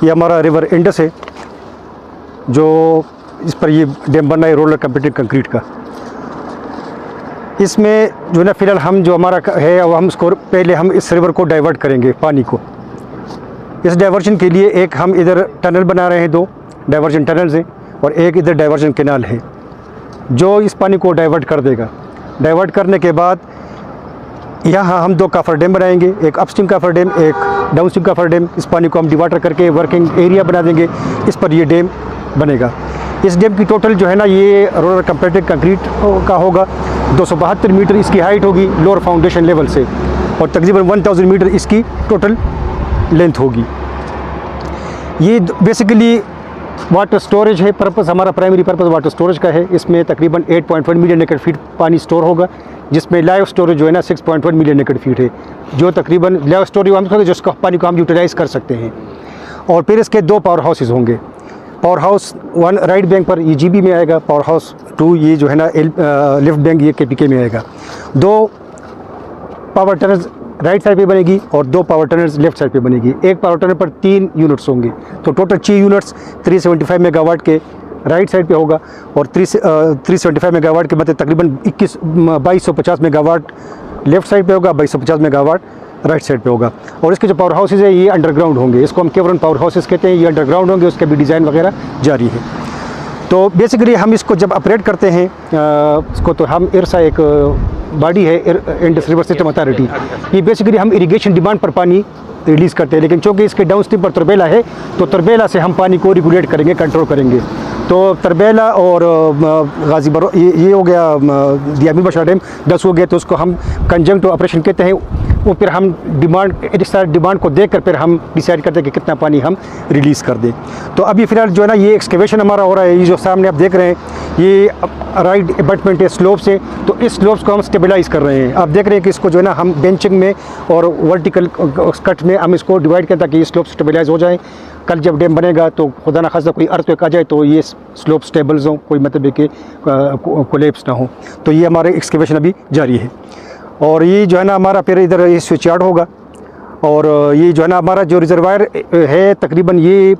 ये हमारा river Indus है, जो इस पर ये डैम बन रहा है रोलर कंक्रीटेड कंक्रीट का। इसमें जो है ना फ़िलहाल हम जो हमारा है वो हम इसको पहले हम इस रिवर को डाइवर्ट करेंगे पानी को। इस डाइवर्जन के लिए एक हम इधर टनल बना रहे हैं, 2 डाइवर्जन टनल्स हैं, और एक इधर डाइवर्जन कैनाल है जो इस पानी को डाइवर्ट कर देगा। डाइवर्ट करने के बाद यहाँ हम 2 काफर डैम बनाएंगे, एक अपस्ट्रीम काफर डैम, एक डाउनस्ट्रीम काफर डैम। इस पानी को हम डिवाटर करके वर्किंग एरिया बना देंगे, इस पर ये डैम बनेगा। इस डैम की टोटल जो है ना ये रोलर कंक्रीटेड कंक्रीट का होगा। 272 मीटर इसकी हाइट होगी लोअर फाउंडेशन लेवल से, और तकरीबन 1000 मीटर इसकी टोटल लेंथ होगी। ये बेसिकली वाटर स्टोरेज है, पर्पस हमारा प्राइमरी पर्पस वाटर स्टोरेज का है। इसमें तकरीबन 8.1 मिलियन एकड़ फीट पानी स्टोर होगा, जिसमें लाइव स्टोरेज जो है ना 6.1 मिलियन एकड़ फीट है, जो तकरीबन लाइव स्टोरेज हम कहेंगे जिसका पानी को हम यूटिलाइज़ कर सकते हैं। और फिर इसके 2 पावर हाउसेज होंगे। पावर हाउस 1 राइट बैंक पर ये GB में आएगा, पावर हाउस 2 ये जो है ना लेफ्ट बैंक ये KPK में आएगा। 2 पावर टनल्स राइट साइड पे बनेगी और 2 पावर टनल्स लेफ्ट साइड पे बनेगी। एक पावर टनल पर 3 यूनिट्स होंगे, तो टोटल 6 यूनिट्स 375 मेगावाट के राइट साइड पे होगा, और 375 मेगावाट के मतलब तकरीबन 2250 मेगावाट लेफ्ट साइड पे होगा, 2250 मेगावाट राइट साइड पे होगा। और इसके जो पावर हाउसेज है ये अंडरग्राउंड होंगे, इसको हम केवरन पावर हाउसेज कहते हैं। ये अंडरग्राउंड होंगे, उसका भी डिज़ाइन वगैरह जारी है। तो बेसिकली हम इसको जब ऑपरेट करते हैं इसको, तो हम इरसा एक बॉडी है, इंडस रिवर सिस्टम अथॉरिटी, ये बेसिकली हम इरिगेशन डिमांड पर पानी रिलीज़ करते हैं। लेकिन चूँकि इसके डाउन स्ट्रीम पर तरबेला है, तो तरबेला से हम पानी को रेगुलेट करेंगे, कंट्रोल करेंगे। तो तरबेला और गाजी बरो ये हो गया, दियामी बशा डैम 10 हो गया, तो उसको हम कंजंक्ट ऑपरेशन कहते हैं। वो फिर हम डिमांड को देख कर फिर हम डिसाइड करते हैं कि कितना पानी हम रिलीज़ कर दें। तो अभी फ़िलहाल जो है ना ये एक्सकेवेशन हमारा हो रहा है। ये जो सामने आप देख रहे हैं ये राइट अबटमेंट है स्लोप से, तो इस स्लोप्स को हम स्टेबलाइज़ कर रहे हैं। आप देख रहे हैं कि इसको जो है ना हम बेंचिंग में और वर्टिकल कट में हम इसको डिवाइड करें ताकि ये स्लोप स्टेबलाइज हो जाए। कल जब डैम बनेगा तो खुदा ना खास्ता कोई अर्थक्वेक आ जाए तो ये स्लोप स्टेबल्स हों, कोई मतलब है कि कोलैप्स ना हो। तो ये हमारे एक्सकेवेशन अभी जारी है। और ये जो है ना हमारा फिर इधर ये स्विच यार्ड होगा, और ये जो है ना हमारा जो रिजर्वायर है तकरीबन ये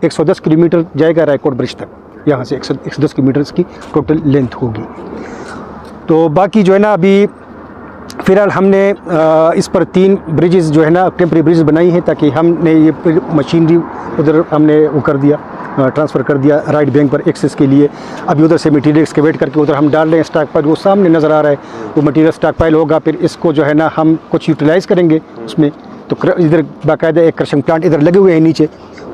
110 किलोमीटर जाएगा रायकोट ब्रिज तक। यहाँ से 110 किलोमीटर की टोटल लेंथ होगी। तो बाकी जो है ना अभी फ़िलहाल हमने इस पर 3 ब्रिजेज़ जो है ना टेम्परेरी ब्रिज बनाई हैं, ताकि हमने ये मशीनरी उधर हमने वो कर दिया, ट्रांसफ़र कर दिया राइट बैंक पर एक्सेस के लिए। अभी उधर से मटीरियल एक्सकेवेट करके उधर हम डाल रहे हैं स्टॉक पाइल, वो सामने नज़र आ रहा है, वो मटीरियल स्टॉक पाइल होगा। फिर इसको जो है ना हम कुछ यूटिलाइज़ करेंगे उसमें। तो इधर बाकायदा एक क्रशिंग प्लांट इधर लगे हुए हैं नीचे,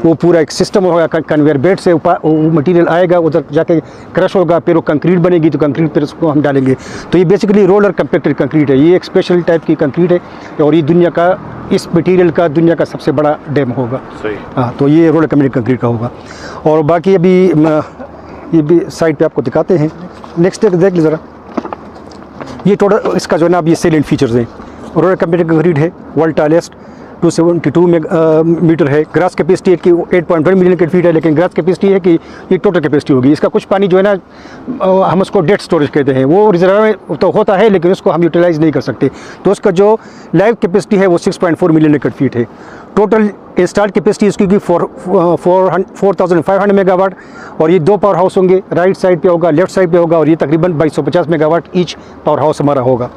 वो पूरा एक सिस्टम होगा, कन्वेयर बेल्ट से वो मटीरियल आएगा, उधर जाके क्रश होगा, फिर वो कंक्रीट बनेगी, तो कंक्रीट पर उसको हम डालेंगे। तो ये बेसिकली रोलर कंपैक्टेड कंक्रीट है, ये एक स्पेशल टाइप की कंक्रीट है, और ये दुनिया का इस मटीरियल का दुनिया का सबसे बड़ा डैम होगा। हाँ, तो ये रोलर कंपैक्टेड कंक्रीट का होगा। और बाकी अभी ये भी साइड पे आपको दिखाते हैं। नेक्स्ट देख लीजिए ज़रा, ये टोटल इसका जो है ना अब ये सेलेंट फीचर्स हैं। रोलर कंपैक्टेड कंक्रीट है, वर्ल्ड टालेस्ट 272 मीटर है। ग्रास कैपेसिटी इसकी 8.1 मिलियन की फीट है, लेकिन ग्रास कैपेसिटी है कि ये टोटल कैपेसिटी होगी। इसका कुछ पानी जो है ना हम उसको डेड स्टोरेज कहते हैं, वो रिजर्व में तो होता है लेकिन उसको हम यूटिलाइज़ नहीं कर सकते। तो उसका जो लाइव कैपेसिटी है वो 6.4 मिलियन एकड़ फीट है। टोटल इंस्टॉल्ड कैपेसिटी इसकी 4500 मेगावाट, और ये 2 पावर हाउस होंगे, राइट साइड पे होगा, लेफ्ट साइड पे होगा, और ये तकरीबन 2250 मेगावाट ईच पावर हाउस हमारा होगा।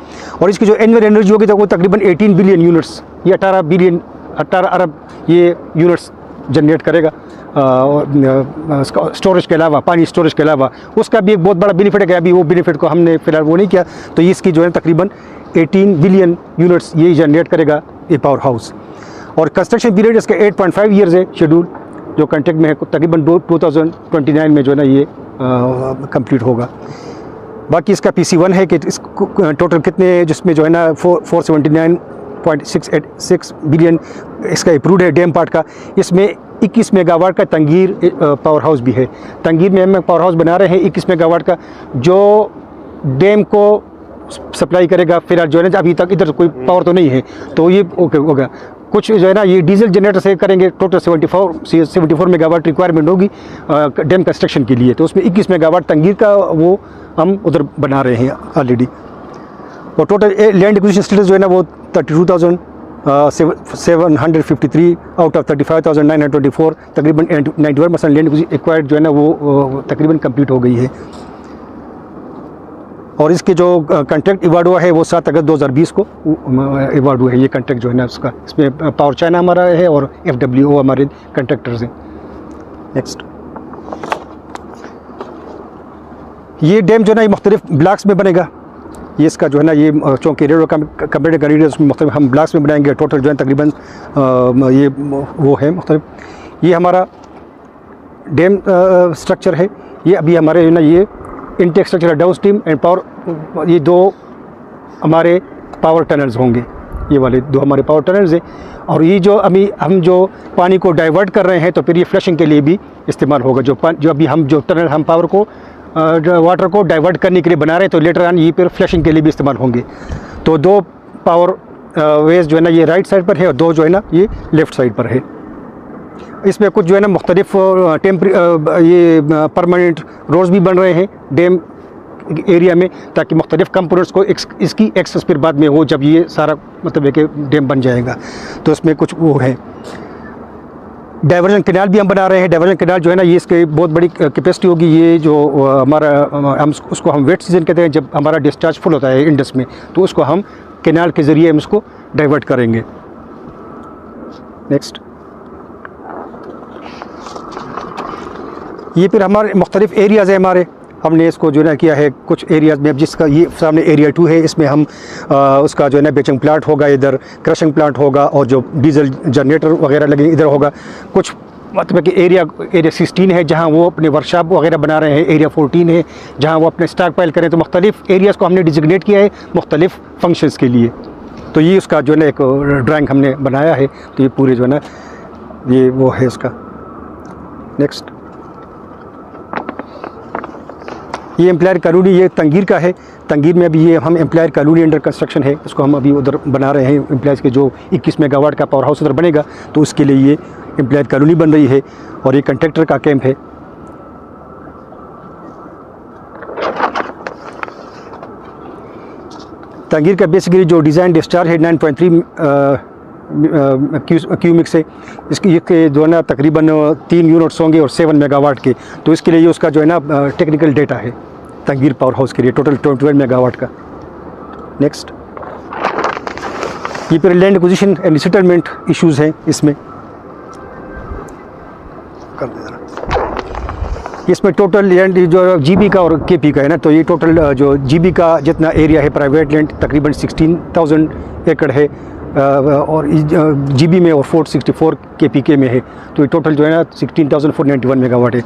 और इसकी जो एनुअल एनर्जी होगी तो वो तकरीबन 18 बिलियन यूनिट्स, ये 18 अरब ये यूनिट्स जनरेट करेगा स्टोरेज के अलावा, पानी स्टोरेज के अलावा। उसका भी एक बहुत बड़ा बेनिफिट है कि अभी वो बेनिफिट को हमने फ़िलहाल वो नहीं किया, तो इसकी जो है तकरीबन 18 बिलियन यूनिट्स ये जनरेट करेगा ये पावर हाउस। और कंस्ट्रक्शन पीरियड इसका 8.5 ईयर्स है शेड्यूल, जो कॉन्ट्रैक्ट में है, तकरीबन 2029 में जो है ना ये कंप्लीट होगा। बाकी इसका PC1 है कि इस टोटल कितने जिसमें जो है ना 479.686 बिलियन इसका अप्रूव्ड है डैम पार्ट का। इसमें 21 मेगावाट का तंगीर पावर हाउस भी है। तंगीर में हम पावर हाउस बना रहे हैं 21 मेगावाट का, जो डैम को सप्लाई करेगा। फिलहाल जो है ना अभी तक इधर कोई पावर तो नहीं है, तो ये ओके होगा। कुछ जो है ना ये डीजल जनरेटर से करेंगे। टोटल 74 मेगावाट रिक्वायरमेंट होगी डैम कंस्ट्रक्शन के लिए, तो उसमें 21 मेगावाट तंगीर का वो हम उधर बना रहे हैं ऑलरेडी। और टोटल लैंड एक्विजिशन स्टेटस जो है ना वो 32,000 753 आउट ऑफ 35,924 तकरीबन 91% लैंड एक्वायर्ड जो है ना वो तकरीबन कंप्लीट हो गई है। और इसके जो कंट्रैक्ट अवार्ड हुआ है वो 7 अगस्त 2020 को अवार्ड हुआ है ये कंट्रैक्ट जो है ना उसका। इसमें पावर चाइना हमारा है और FWO हमारे कंट्रैक्टर्स हैं। नेक्स्ट, ये डैम जो है ना ये मुख्तलिफ ब्लॉक्स में बनेगा। ये इसका जो है ना ये चूँकि रेलवे कंप्लीट कर उसमें मुख्तलिफ हम ब्लॉक्स में बनाएंगे। टोटल जो है तकरीबन ये वो है मुख्तलिफ। ये हमारा डैम स्ट्रक्चर है। ये अभी हमारे जो है ना ये intake structure down stream and power, ये 2 हमारे पावर टनल्स होंगे। ये वाले 2 हमारे पावर टनल्स हैं। और ये जो अभी हम जो पानी को डाइवर्ट कर रहे हैं तो फिर ये फ्लशिंग के लिए भी इस्तेमाल होगा। जो अभी हम जो टनल हम पावर को वाटर को डाइवर्ट करने के लिए बना रहे हैं तो लेटर ऑन ये फिर फ्लशिंग के लिए भी इस्तेमाल होंगे। तो 2 पावर वेज जो है ना ये राइट साइड पर है और 2 जो है ना ये लेफ़्ट साइड पर है। इसमें कुछ जो है ना मुख्तलिफ ये परमानेंट रोड्स भी बन रहे हैं डैम एरिया में, ताकि मुख्तलिफ कंपोनेंट्स को इसकी एक्सेस फिर बाद में हो जब ये सारा मतलब है कि डैम बन जाएगा। तो इसमें कुछ वो है। डाइवर्जन कैनाल भी हम बना रहे हैं। डाइवर्जन कैनाल जो है ना ये इसकी बहुत बड़ी कैपेसिटी होगी। ये जो हमारा हम उसको हम वेट सीजन कहते हैं, जब हमारा डिस्चार्ज फुल होता है इंडस में तो उसको हम कैनाल के ज़रिए हम उसको डाइवर्ट करेंगे। नेक्स्ट, ये फिर हमारे मुख्तलिफ एरियाज़ हैं हमारे। हमने इसको जो है ना किया है कुछ एरियाज़ में। अब जिसका ये सामने एरिया 2 है, इसमें हम उसका जो है ना बेचिंग प्लांट होगा, इधर क्रशिंग प्लांट होगा और जो डीजल जनरेटर वगैरह लगे इधर होगा। कुछ मतलब कि एरिया 16 है जहाँ वो अपने वर्कशॉप वगैरह बना रहे हैं। एरिया 14 है जहाँ वो अपने स्टॉक पाइल करें। तो मुख्तलिफ एरियाज़ को हमने डिजिग्नेट किया है मुख्तलिफ फंक्शंस के लिए। तो ये उसका जो है ना एक ड्राइंग हमने बनाया है। तो ये पूरे जो है ना ये वो है इसका। नेक्स्ट, ये एम्प्लायर कॉलोनी ये तंगीर का है। तंगीर में अभी ये हम एम्प्लायर कॉलोनी अंडर कंस्ट्रक्शन है। इसको हम अभी उधर बना रहे हैं। एम्प्लायज़ के जो 21 मेगावाट का पावर हाउस उधर बनेगा तो उसके लिए ये एम्प्लायर कॉलोनी बन रही है। और ये कंट्रैक्टर का कैंप है। तंगीर का बेसिकली जो डिज़ाइन डिस्चार्ज है 9.3 क्यूमिक से इसकी ये जो है ना तकरीबन 3 यूनिट्स होंगे और 7 मेगावाट के। तो इसके लिए ये उसका जो है ना टेक्निकल डेटा है तंगीर पावर हाउस के लिए टोटल 21 मेगावाट का। नेक्स्ट, ये फिर land acquisition and settlement issues हैं इसमें। इसमें टोटल लैंड जो GB का और KP का है ना, तो ये टोटल जो GB का जितना एरिया है प्राइवेट लैंड तकरीबन 16,000 एकड़ है और GB में और 464 KPK में है। तो ये टोटल जो है ना 16,491 मेगावाट है।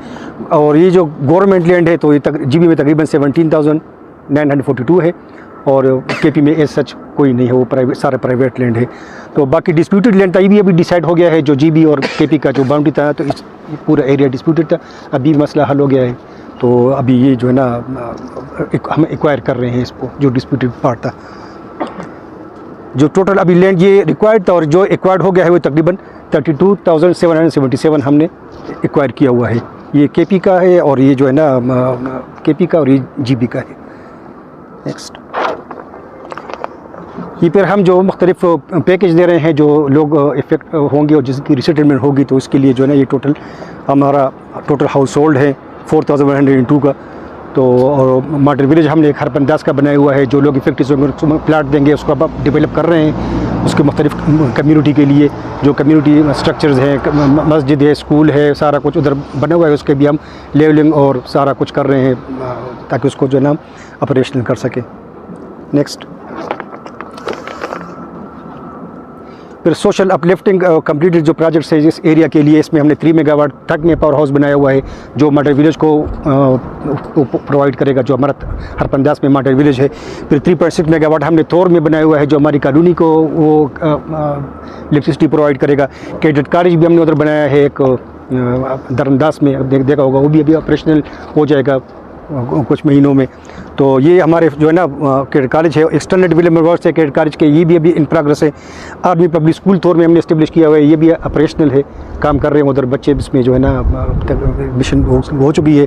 और ये जो गवर्नमेंट लैंड है तो ये GB में तकरीबन 17,942 है और KP में एज सच कोई नहीं है, वो प्राइवेट सारा प्राइवेट लैंड है। तो बाकी डिस्प्यूटेड लैंड था ये भी अभी डिसाइड हो गया है। जो GB और KP का जो बाउंड्री था तो इस पूरा एरिया डिस्प्यूटेड था, अभी मसला हल हो गया है। तो अभी ये जो है ना हम एक्वायर कर रहे हैं इसको, जो डिस्प्यूटेड पार्ट था। जो टोटल अभी लैंड ये रिक्वायर्ड था और जो एक्वायर्ड हो गया है वो तकरीबन 32,777 हमने एक्वायर किया हुआ है। ये KP का है और ये जो है ना KP का और ये GB का है। नेक्स्ट, ये फिर हम जो मुख्तलिफ पैकेज दे रहे हैं जो लोग इफेक्ट होंगे और जिसकी रिसेटलमेंट होगी तो उसके लिए जो है ना ये टोटल हमारा टोटल हाउस होल्ड है 4,102 का। तो और मॉडल विलेज हमने एक हरपंदास का बनाया हुआ है। जो लोग इफेक्टिव प्लाट देंगे उसको अब डेवलप कर रहे हैं उसके मुख्तलिफ कम्युनिटी के लिए। जो कम्युनिटी स्ट्रक्चर्स हैं, मस्जिद है, स्कूल है, सारा कुछ उधर बना हुआ है। उसके भी हम लेवलिंग और सारा कुछ कर रहे हैं ताकि उसको जो है ना ऑपरेशनल कर सके। नेक्स्ट, फिर सोशल अपलिफ्टिंग कंप्लीटेड जो प्रोजेक्ट्स है इस एरिया के लिए, इसमें हमने 3 मेगावाट तक में पावर हाउस बनाया हुआ है जो मॉडल विलेज को प्रोवाइड करेगा, जो हमारा हरपंदास में मॉडल विलेज है। फिर 3.6 मेगावाट हमने थोर में बनाया हुआ है जो हमारी कॉलोनी को वो इलेक्ट्रिसिटी प्रोवाइड करेगा। कैडेट कॉलेज भी हमने उधर बनाया है एक दरअंदाज में, देखा होगा, वो भी अभी ऑपरेशनल हो जाएगा कुछ महीनों में। तो ये हमारे जो है ना कैडेट कॉलेज है, एक्सटर्नल डेवलपमेंट वर्क है कैडेट कॉलेज के, ये भी अभी इन प्रोग्रेस है। आर्मी पब्लिक स्कूल तौर में हमने इस्टेब्लिश किया हुआ है, ये भी ऑपरेशनल है, काम कर रहे हैं उधर बच्चे इसमें जो है ना मिशन हो चुकी है।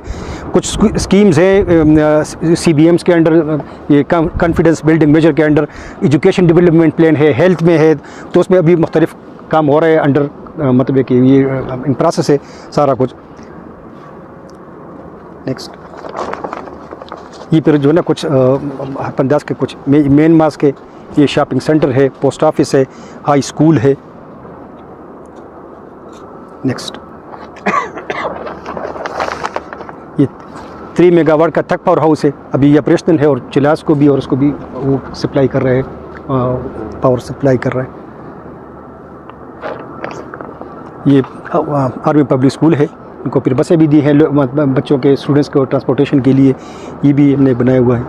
कुछ स्कीम्स हैं CBMs के अंडर, ये कॉन्फिडेंस बिल्डिंग मेजर के अंडर, एजुकेशन डेवलपमेंट प्लान है, हेल्थ में है, तो उसमें अभी मुख्तलिफ काम हो रहा है अंडर, मतलब है कि ये इन प्रोसेस है सारा कुछ। नेक्स्ट ये फिर जो है ना कुछ पंदास के कुछ मेन मास्क है, ये शॉपिंग सेंटर है, पोस्ट ऑफिस है, हाई स्कूल है। नेक्स्ट ये 3 मेगावाट का तक पावर हाउस है, अभी ये ऑपरेशनल है, और चिलास को भी और उसको भी वो सप्लाई कर रहे हैं, पावर सप्लाई कर रहा है। ये आर्मी पब्लिक स्कूल है, इनको फिर बसें भी दी हैं बच्चों के स्टूडेंट्स को ट्रांसपोर्टेशन के लिए, ये भी हमने बनाया हुआ है।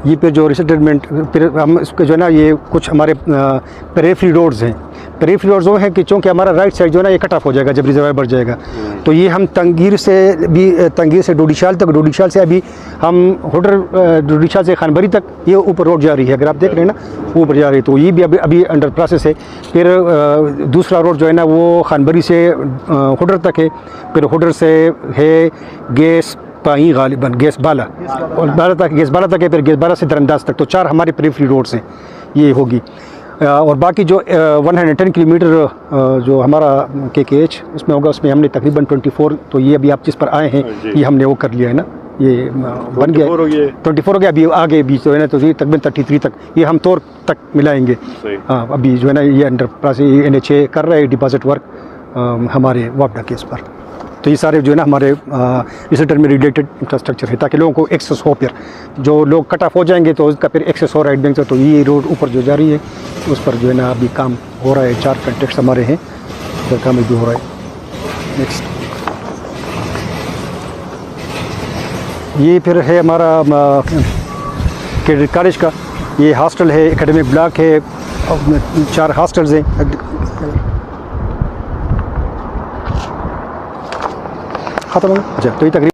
ये फिर जो रिसेटलमेंट, फिर हम इसके जो है ना ये कुछ हमारे पेरिफेरी रोड्स हैं। पेरिफेरी रोड्स वो हैं कि चूँकि हमारा राइट साइड जो है ना ये कट ऑफ हो जाएगा जब रिजर्वायर बढ़ जाएगा, तो ये हम तंगीर से डोडीशाल तक, डोडीशाल से अभी हम होडर, डोडीशाल से खानबरी तक ये ऊपर रोड जा रही है, अगर आप देख रहे हैं ना ऊपर जा रही है, तो ये भी अभी अंडर प्रोसेस है। फिर दूसरा रोड जो है ना वो खानबरी से होडर तक है, फिर होडर से है गैस पाई गालिबन गैस बाला, और बाला तक गैस बाला तक है, फिर गैस बाला से दरअंदाज तक, तो 4 हमारे पेरिफेरी रोड्स हैं ये होगी। और बाकी जो 110 किलोमीटर जो हमारा KKH उसमें होगा, उसमें हमने तकरीबन 24, तो ये अभी आप जिस पर आए हैं ये हमने वो कर लिया है ना, ये बन गया 24 हो गया, अभी आगे भी जो है ना तो ये तकरीबन 33 तक ये हम तौर तक मिलाएंगे। हाँ अभी जो है ना ये अंडर प्रोसेस NHA कर रहा है डिपॉजिट वर्क हमारे वापडा केस पर। तो ये सारे जो है ना हमारे इस सेक्टर में रिलेटेड इंफ्रास्ट्रक्चर है, ताकि लोगों को एक्सेस हो, फिर जो लोग कट ऑफ हो जाएंगे तो उसका फिर एक्सेस हो राइट बैंक से। तो ये रोड ऊपर जो जा रही है उस पर जो है ना अभी काम हो रहा है, 4 कॉन्ट्रैक्ट्स हमारे हैं, तो काम भी हो रहा है। नेक्स्ट ये फिर है हमारा कैडेट कॉलेज का, ये हॉस्टल है, एकेडमिक ब्लॉक है, 4 हॉस्टल्स हैं। ख़त्म हो गया। अच्छा तो ये तकरीबन